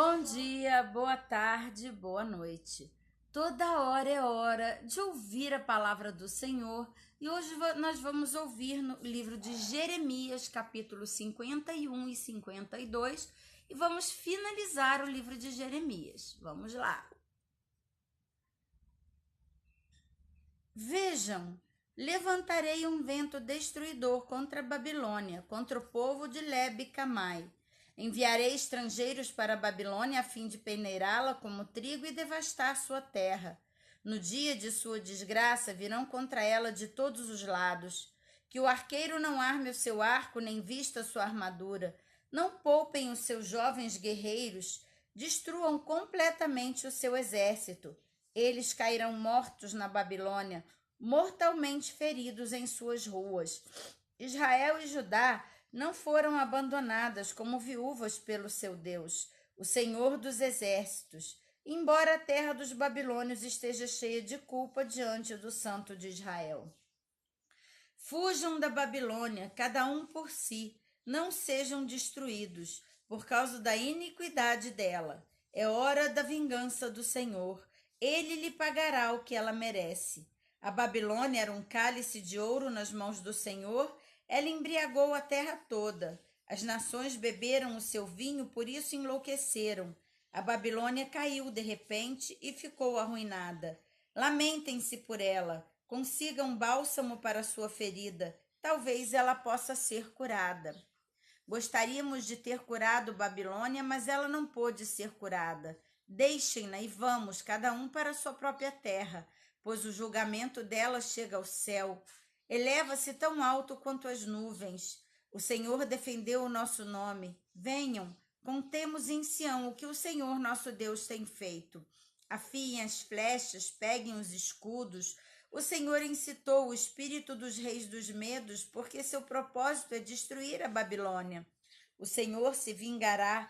Bom dia, boa tarde, boa noite. Toda hora é hora de ouvir a palavra do Senhor e hoje nós vamos ouvir no livro de Jeremias, capítulos 51 e 52 e vamos finalizar o livro de Jeremias. Vamos lá. Vejam, levantarei um vento destruidor contra a Babilônia, contra o povo de Leb-Camai. Enviarei estrangeiros para a Babilônia a fim de peneirá-la como trigo e devastar sua terra. No dia de sua desgraça virão contra ela de todos os lados. Que o arqueiro não arme o seu arco nem vista sua armadura. Não poupem os seus jovens guerreiros. Destruam completamente o seu exército. Eles cairão mortos na Babilônia, mortalmente feridos em suas ruas. Israel e Judá não foram abandonadas como viúvas pelo seu Deus, o Senhor dos exércitos, embora a terra dos babilônios esteja cheia de culpa diante do Santo de Israel. Fujam da Babilônia, cada um por si, não sejam destruídos, por causa da iniquidade dela. É hora da vingança do Senhor. Ele lhe pagará o que ela merece. A Babilônia era um cálice de ouro nas mãos do Senhor, ela embriagou a terra toda. As nações beberam o seu vinho, por isso enlouqueceram. A Babilônia caiu de repente e ficou arruinada. Lamentem-se por ela, consigam bálsamo para sua ferida, talvez ela possa ser curada. Gostaríamos de ter curado Babilônia, mas ela não pôde ser curada. Deixem-na e vamos, cada um para sua própria terra, pois o julgamento dela chega ao céu. Eleva-se tão alto quanto as nuvens. O Senhor defendeu o nosso nome. Venham, contemos em Sião o que o Senhor nosso Deus tem feito. Afiem as flechas, peguem os escudos. O Senhor incitou o espírito dos reis dos medos, porque seu propósito é destruir a Babilônia. O Senhor se vingará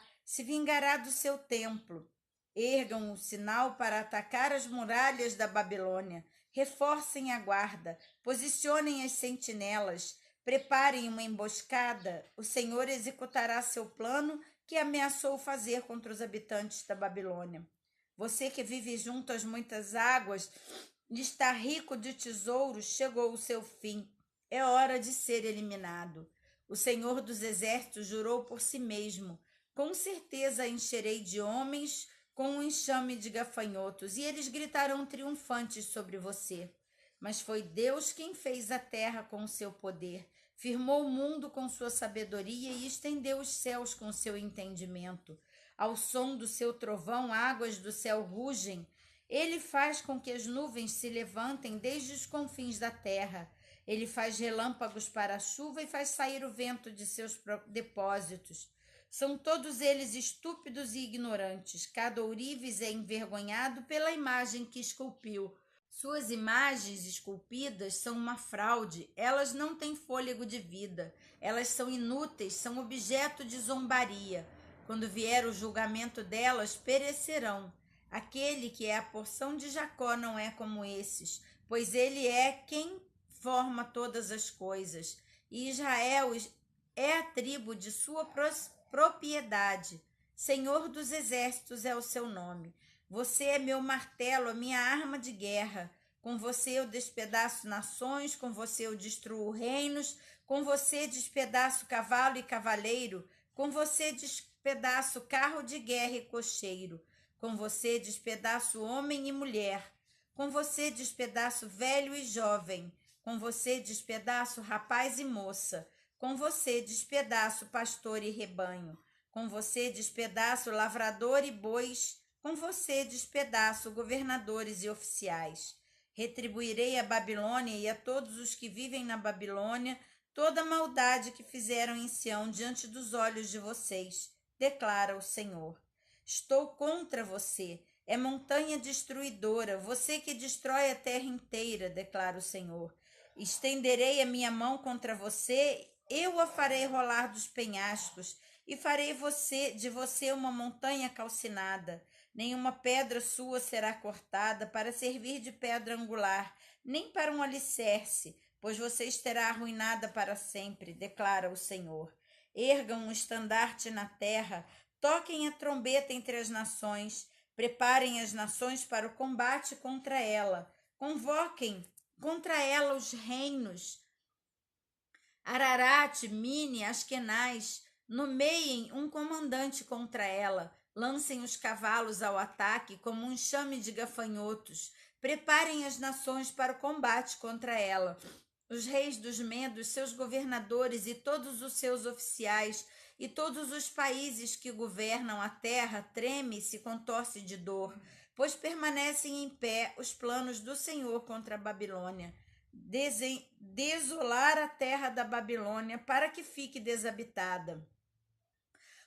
do seu templo. Ergam o sinal para atacar as muralhas da Babilônia. Reforcem a guarda, posicionem as sentinelas, preparem uma emboscada. O Senhor executará seu plano que ameaçou fazer contra os habitantes da Babilônia. Você que vive junto às muitas águas e está rico de tesouros, chegou o seu fim. É hora de ser eliminado. O Senhor dos exércitos jurou por si mesmo. Com certeza encherei de homens com um enxame de gafanhotos, e eles gritarão triunfantes sobre você. Mas foi Deus quem fez a terra com o seu poder, firmou o mundo com sua sabedoria e estendeu os céus com seu entendimento. Ao som do seu trovão, águas do céu rugem. Ele faz com que as nuvens se levantem desde os confins da terra. Ele faz relâmpagos para a chuva e faz sair o vento de seus depósitos. São todos eles estúpidos e ignorantes. Cada ourives é envergonhado pela imagem que esculpiu. Suas imagens esculpidas são uma fraude. Elas não têm fôlego de vida. Elas são inúteis, são objeto de zombaria. Quando vier o julgamento delas, perecerão. Aquele que é a porção de Jacó não é como esses, pois ele é quem forma todas as coisas. E Israel é a tribo de sua propriedade. Senhor dos exércitos é o seu nome. Você é meu martelo, a minha arma de guerra. Com você eu despedaço nações, com você eu destruo reinos, com você despedaço cavalo e cavaleiro, com você despedaço carro de guerra e cocheiro, com você despedaço homem e mulher, com você despedaço velho e jovem, com você despedaço rapaz e moça, com você despedaço pastor e rebanho, com você despedaço lavrador e bois, com você despedaço governadores e oficiais. Retribuirei a Babilônia e a todos os que vivem na Babilônia toda a maldade que fizeram em Sião diante dos olhos de vocês, declara o Senhor. Estou contra você, é montanha destruidora, você que destrói a terra inteira, declara o Senhor. Estenderei a minha mão contra você, eu a farei rolar dos penhascos e farei de você uma montanha calcinada. Nenhuma pedra sua será cortada para servir de pedra angular, nem para um alicerce, pois você estará arruinada para sempre, declara o Senhor. Ergam um estandarte na terra, Toquem a trombeta entre as nações, preparem as nações para o combate contra ela, convoquem contra ela os reinos, Ararat, Mine, Askenaz, nomeiem um comandante contra ela, lancem os cavalos ao ataque como um enxame de gafanhotos, preparem as nações para o combate contra ela. Os reis dos Medos, seus governadores e todos os seus oficiais, e todos os países que governam a terra, treme e se contorce de dor, pois permanecem em pé os planos do Senhor contra a Babilônia. Desolar a terra da Babilônia para que fique desabitada.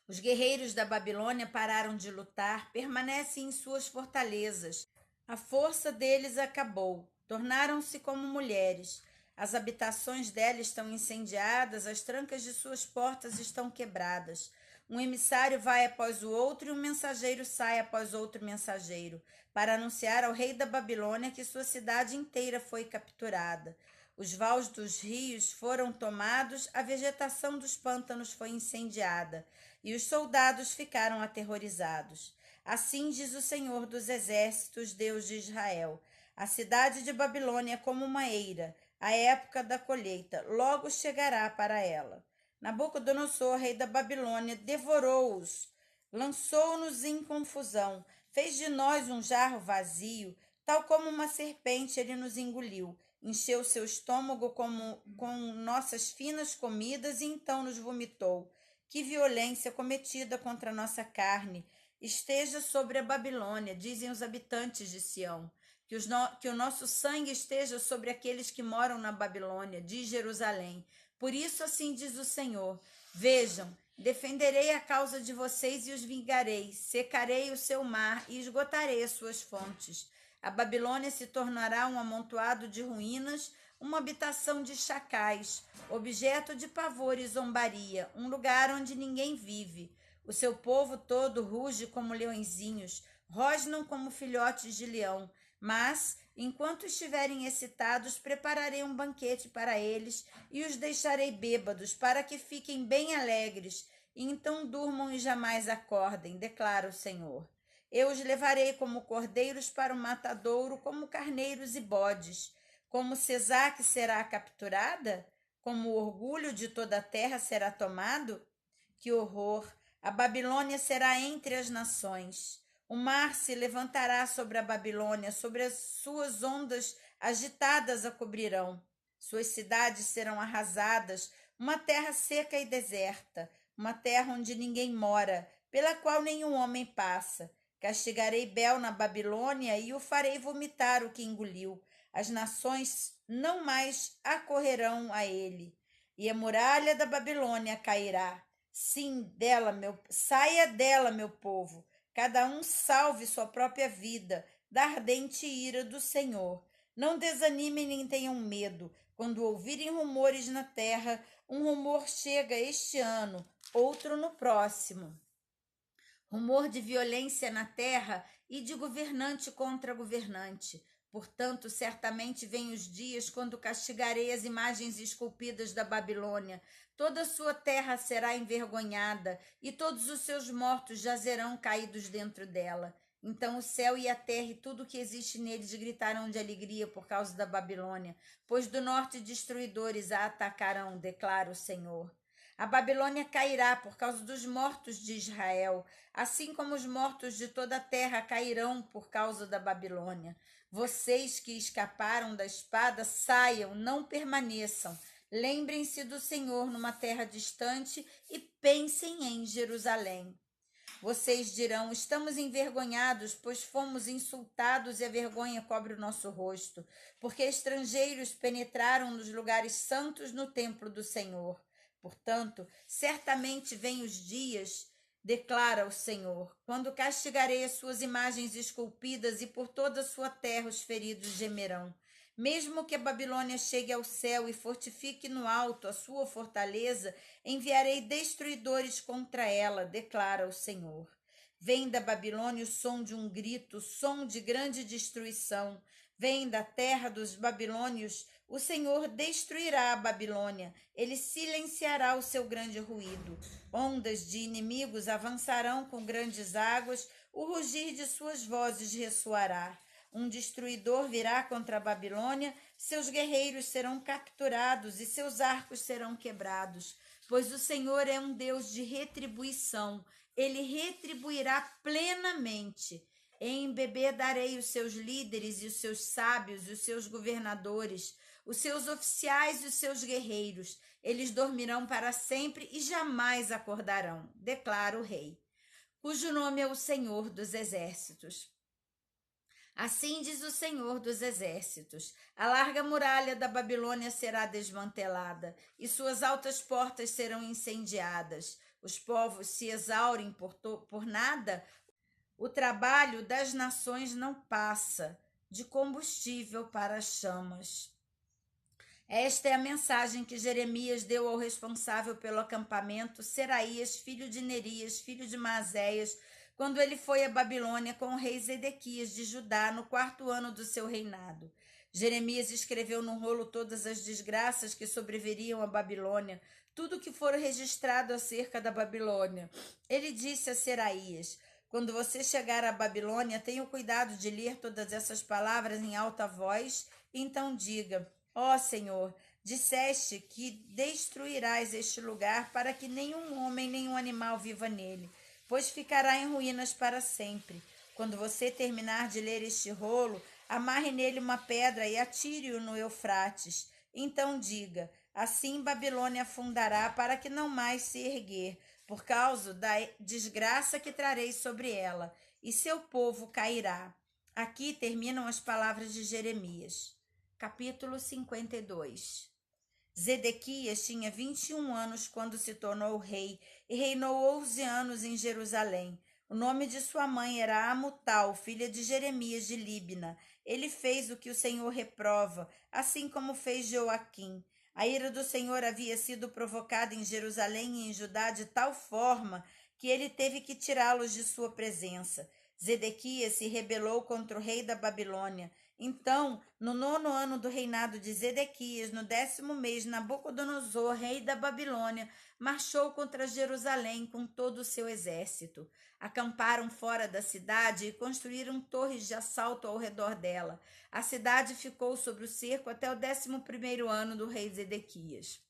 Os guerreiros da Babilônia pararam de lutar, permanecem em suas fortalezas. A força deles acabou, tornaram-se como mulheres. As habitações dela estão incendiadas, as trancas de suas portas estão quebradas. Um emissário vai após o outro e um mensageiro sai após outro mensageiro, para anunciar ao rei da Babilônia que sua cidade inteira foi capturada. Os vales dos rios foram tomados, a vegetação dos pântanos foi incendiada, e os soldados ficaram aterrorizados. Assim diz o Senhor dos Exércitos, Deus de Israel: a cidade de Babilônia é como uma eira, a época da colheita logo chegará para ela. Nabucodonosor, rei da Babilônia, devorou-os, lançou-nos em confusão, fez de nós um jarro vazio, tal como uma serpente ele nos engoliu, encheu seu estômago com nossas finas comidas e então nos vomitou. Que violência cometida contra a nossa carne esteja sobre a Babilônia, dizem os habitantes de Sião. Que o nosso sangue esteja sobre aqueles que moram na Babilônia, diz Jerusalém. Por isso assim diz o Senhor: vejam, defenderei a causa de vocês e os vingarei, secarei o seu mar e esgotarei as suas fontes. A Babilônia se tornará um amontoado de ruínas, uma habitação de chacais, objeto de pavor e zombaria, um lugar onde ninguém vive. O seu povo todo ruge como leõezinhos, rosnam como filhotes de leão. Mas, enquanto estiverem excitados, prepararei um banquete para eles e os deixarei bêbados, para que fiquem bem alegres, e então durmam e jamais acordem, declara o Senhor. Eu os levarei como cordeiros para o matadouro, como carneiros e bodes. Como Sesaque será capturada? Como o orgulho de toda a terra será tomado? Que horror! A Babilônia será entre as nações. O mar se levantará sobre a Babilônia, sobre as suas ondas agitadas a cobrirão. Suas cidades serão arrasadas, uma terra seca e deserta, uma terra onde ninguém mora, pela qual nenhum homem passa. Castigarei Bel na Babilônia e o farei vomitar o que engoliu. As nações não mais acorrerão a ele. E a muralha da Babilônia cairá. Sim, saia dela, meu povo. Cada um salve sua própria vida da ardente ira do Senhor. Não desanimem nem tenham medo. Quando ouvirem rumores na terra, um rumor chega este ano, outro no próximo. Rumor de violência na terra e de governante contra governante. Portanto, certamente vêm os dias quando castigarei as imagens esculpidas da Babilônia. Toda a sua terra será envergonhada, e todos os seus mortos jazerão caídos dentro dela. Então o céu e a terra e tudo o que existe neles gritarão de alegria por causa da Babilônia, pois do norte destruidores a atacarão, declara o Senhor. A Babilônia cairá por causa dos mortos de Israel, assim como os mortos de toda a terra cairão por causa da Babilônia. Vocês que escaparam da espada, saiam, não permaneçam. Lembrem-se do Senhor numa terra distante e pensem em Jerusalém. Vocês dirão: estamos envergonhados, pois fomos insultados e a vergonha cobre o nosso rosto, porque estrangeiros penetraram nos lugares santos no templo do Senhor. Portanto, certamente vêm os dias, declara o Senhor, quando castigarei as suas imagens esculpidas e por toda a sua terra os feridos gemerão. Mesmo que a Babilônia chegue ao céu e fortifique no alto a sua fortaleza, enviarei destruidores contra ela, declara o Senhor. Vem da Babilônia o som de um grito, som de grande destruição. Vem da terra dos babilônios O Senhor destruirá a Babilônia, ele silenciará o seu grande ruído. Ondas de inimigos avançarão com grandes águas, o rugir de suas vozes ressoará. Um destruidor virá contra a Babilônia, seus guerreiros serão capturados e seus arcos serão quebrados, pois o Senhor é um Deus de retribuição, ele retribuirá plenamente. Embebedarei os seus líderes e os seus sábios e os seus governadores, os seus oficiais e os seus guerreiros. Eles dormirão para sempre e jamais acordarão, declara o rei, cujo nome é o Senhor dos Exércitos. Assim diz o Senhor dos Exércitos: a larga muralha da Babilônia será desmantelada e suas altas portas serão incendiadas. Os povos se exaurem por nada. O trabalho das nações não passa de combustível para as chamas. Esta é a mensagem que Jeremias deu ao responsável pelo acampamento, Seraías, filho de Nerias, filho de Maazéias, quando ele foi à Babilônia com o rei Zedequias de Judá no 4º ano do seu reinado. Jeremias escreveu no rolo todas as desgraças que sobreviriam à Babilônia, tudo que for registrado acerca da Babilônia. Ele disse a Seraías: quando você chegar à Babilônia, tenha o cuidado de ler todas essas palavras em alta voz, então diga: ó Senhor, disseste que destruirás este lugar para que nenhum homem, nenhum animal viva nele, pois ficará em ruínas para sempre. Quando você terminar de ler este rolo, amarre nele uma pedra e atire-o no Eufrates. Então diga: assim Babilônia afundará para que não mais se erguer, por causa da desgraça que trarei sobre ela, e seu povo cairá. Aqui terminam as palavras de Jeremias. Capítulo 52. Zedequias tinha 21 anos quando se tornou rei e reinou 11 anos em Jerusalém. O nome de sua mãe era Amutal, filha de Jeremias de Líbna. Ele fez o que o Senhor reprova, assim como fez Joaquim. A ira do Senhor havia sido provocada em Jerusalém e em Judá de tal forma que ele teve que tirá-los de sua presença. Zedequias se rebelou contra o rei da Babilônia. Então, no 9º ano do reinado de Zedequias, no 10º mês, Nabucodonosor, rei da Babilônia, marchou contra Jerusalém com todo o seu exército. Acamparam fora da cidade e construíram torres de assalto ao redor dela. A cidade ficou sob o cerco até o 11º ano do rei Zedequias.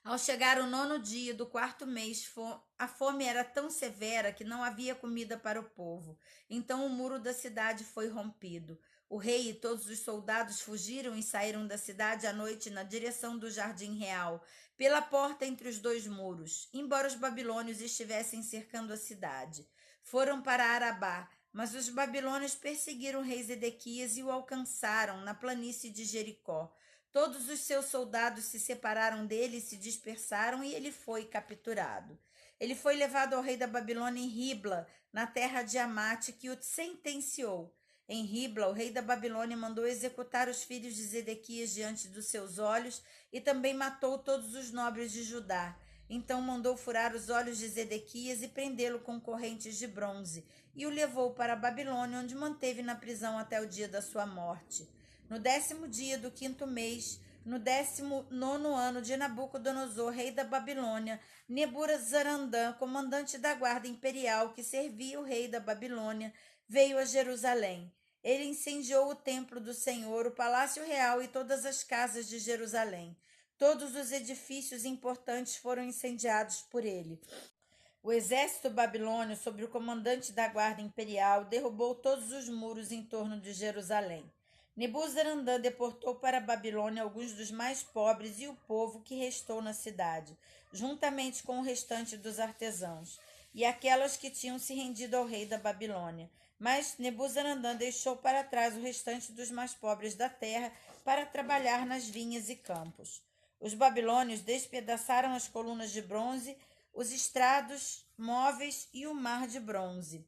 Ao chegar o 9º dia do 4º mês, a fome era tão severa que não havia comida para o povo. Então o muro da cidade foi rompido. O rei e todos os soldados fugiram e saíram da cidade à noite na direção do jardim real, pela porta entre os 2 muros, embora os babilônios estivessem cercando a cidade. Foram para Arabá, mas os babilônios perseguiram o rei Zedequias e o alcançaram na planície de Jericó. Todos os seus soldados se separaram dele e se dispersaram, e ele foi capturado. Ele foi levado ao rei da Babilônia em Ribla, na terra de Amate, que o sentenciou. Em Ribla, o rei da Babilônia mandou executar os filhos de Zedequias diante dos seus olhos e também matou todos os nobres de Judá. Então mandou furar os olhos de Zedequias e prendê-lo com correntes de bronze, e o levou para a Babilônia, onde manteve na prisão até o dia da sua morte. No 10º dia do 5º mês, no 19º ano de Nabucodonosor, rei da Babilônia, Nebuzaradã, comandante da guarda imperial que servia o rei da Babilônia, veio a Jerusalém. Ele incendiou o templo do Senhor, o palácio real e todas as casas de Jerusalém. Todos os edifícios importantes foram incendiados por ele. O exército babilônio, sob o comandante da guarda imperial, derrubou todos os muros em torno de Jerusalém. Nebuzaradã deportou para a Babilônia alguns dos mais pobres e o povo que restou na cidade, juntamente com o restante dos artesãos, e aquelas que tinham se rendido ao rei da Babilônia. Mas Nebuzaradã deixou para trás o restante dos mais pobres da terra para trabalhar nas vinhas e campos. Os babilônios despedaçaram as colunas de bronze, os estrados móveis e o mar de bronze,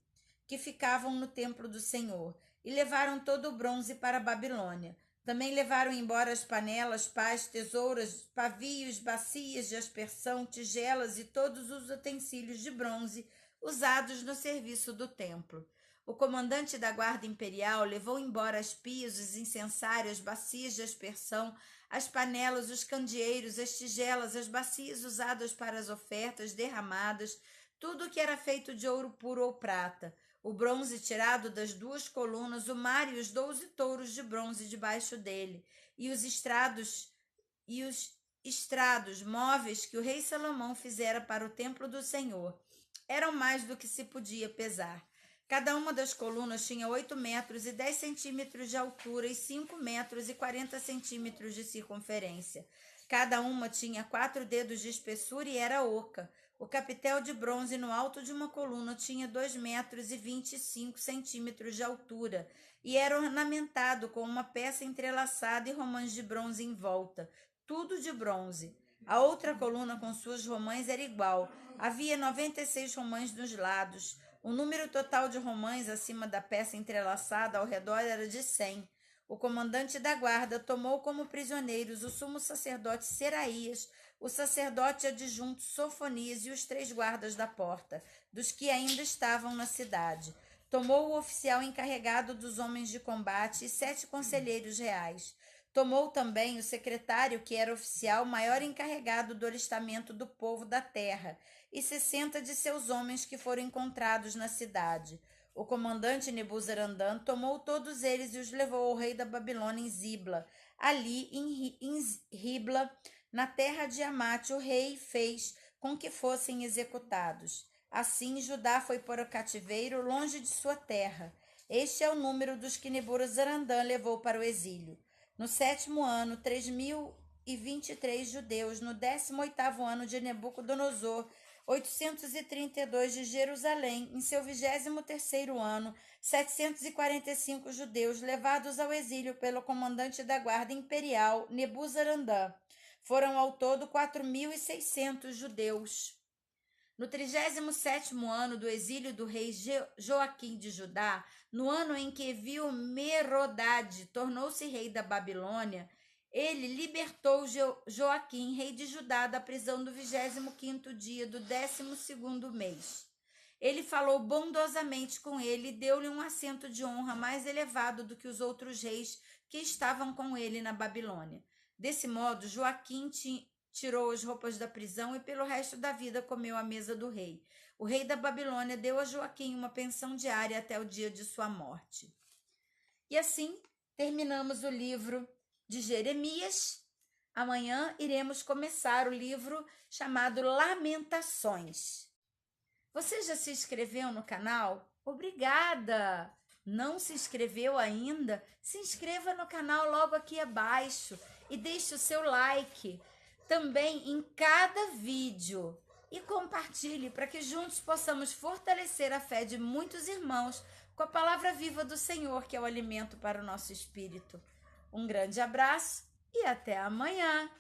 que ficavam no templo do Senhor, e levaram todo o bronze para a Babilônia. Também levaram embora as panelas, pás, tesouras, pavios, bacias de aspersão, tigelas e todos os utensílios de bronze usados no serviço do templo. O comandante da guarda imperial levou embora as pias, os incensários, as bacias de aspersão, as panelas, os candeeiros, as tigelas, as bacias usadas para as ofertas derramadas, tudo o que era feito de ouro puro ou prata, o bronze tirado das 2 colunas, o mar e os 12 touros de bronze debaixo dele, e os estrados móveis que o rei Salomão fizera para o templo do Senhor. Eram mais do que se podia pesar. Cada uma das colunas tinha 8 metros e 10 centímetros de altura e 5 metros e 40 centímetros de circunferência. Cada uma tinha 4 dedos de espessura e era oca. O capitel de bronze no alto de uma coluna tinha 2 metros e 25 centímetros de altura e era ornamentado com uma peça entrelaçada e romãs de bronze em volta, tudo de bronze. A outra coluna com suas romãs era igual. Havia 96 romãs nos lados. O número total de romãs acima da peça entrelaçada ao redor era de 100. O comandante da guarda tomou como prisioneiros o sumo sacerdote Seraías, o sacerdote adjunto Sofonias e os 3 guardas da porta, dos que ainda estavam na cidade. Tomou o oficial encarregado dos homens de combate e 7 conselheiros reais. Tomou também o secretário, que era oficial maior encarregado do alistamento do povo da terra, e 60 de seus homens que foram encontrados na cidade. O comandante Nebuzaradan tomou todos eles e os levou ao rei da Babilônia em Zibla. Ali, em Ribla, na terra de Amate, o rei fez com que fossem executados. Assim, Judá foi para o cativeiro, longe de sua terra. Este é o número dos que Nebuzaradan levou para o exílio. No 7º ano, 3.023 judeus. No 18º ano de Nabucodonosor, 832 de Jerusalém. Em seu 23º ano, 745 judeus levados ao exílio pelo comandante da guarda imperial, Nebuzaradan. Foram ao todo 4.600 judeus. No 37º ano do exílio do rei Joaquim de Judá, no ano em que Evil-Merodad tornou-se rei da Babilônia, ele libertou Joaquim, rei de Judá, da prisão do 25º dia do 12º mês. Ele falou bondosamente com ele e deu-lhe um assento de honra mais elevado do que os outros reis que estavam com ele na Babilônia. Desse modo, Joaquim tirou as roupas da prisão e pelo resto da vida comeu à mesa do rei. O rei da Babilônia deu a Joaquim uma pensão diária até o dia de sua morte. E assim terminamos o livro de Jeremias. Amanhã iremos começar o livro chamado Lamentações. Você já se inscreveu no canal? Obrigada! Não se inscreveu ainda? Se inscreva no canal logo aqui abaixo e deixe o seu like também em cada vídeo e compartilhe para que juntos possamos fortalecer a fé de muitos irmãos com a palavra viva do Senhor, que é o alimento para o nosso espírito. Um grande abraço e até amanhã!